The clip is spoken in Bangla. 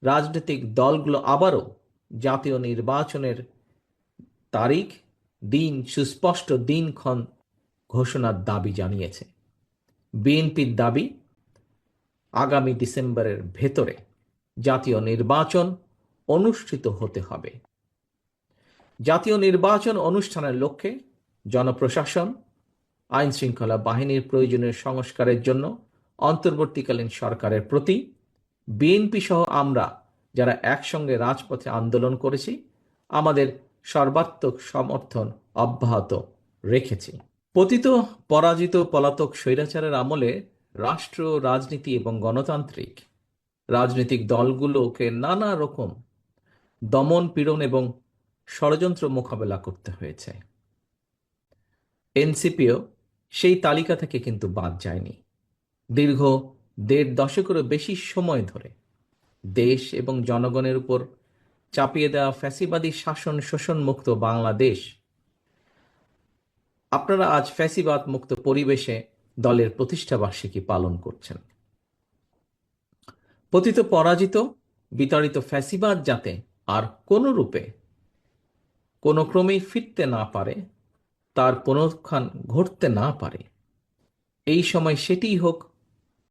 রাজনৈতিক দলগুলো আবারও জাতীয় নির্বাচনের তারিখ, দিন, সুস্পষ্ট দিনক্ষণ ঘোষণার দাবি জানিয়েছে। বিএনপির দাবি, আগামী ডিসেম্বরের ভেতরে জাতীয় নির্বাচন অনুষ্ঠিত হতে হবে। জাতীয় নির্বাচন অনুষ্ঠানের লক্ষ্যে জনপ্রশাসন, আইন শৃঙ্খলা বাহিনীর প্রয়োজনীয় সংস্কারের জন্য অন্তর্বর্তীকালীন সরকারের প্রতি বিএনপি সহ আমরা যারা একসঙ্গে রাজপথে আন্দোলন করেছি, আমাদের সর্বাত্মক সমর্থন অব্যাহত রেখেছি। পতিত পরাজিত পলাতক স্বৈরাচারের আমলে রাষ্ট্র, রাজনীতি এবং গণতান্ত্রিক রাজনৈতিক দলগুলোকে নানা রকম দমন, পীড়ন এবং ষড়যন্ত্র মোকাবেলা করতে হয়েছে। এনসিপিও সেই তালিকা থেকে কিন্তু বাদ যায়নি। দীর্ঘ ১.৫ দশকেরও বেশি সময় ধরে দেশ এবং জনগণের উপর চাপিয়ে দেওয়া ফ্যাসিবাদী শাসন শোষণ মুক্ত বাংলাদেশ, আপনারা আজ ফ্যাসিবাদ মুক্ত পরিবেশে দলের প্রতিষ্ঠাবার্ষিকী পালন করছেন। পতিত পরাজিত বিতাড়িত ফ্যাসিবাদ যাতে আর কোনো রূপে কোনো ক্রমেই ফিরতে না পারে, তার পুনরুত্থান ঘটতে না পারে, এই সময় সেটিই হোক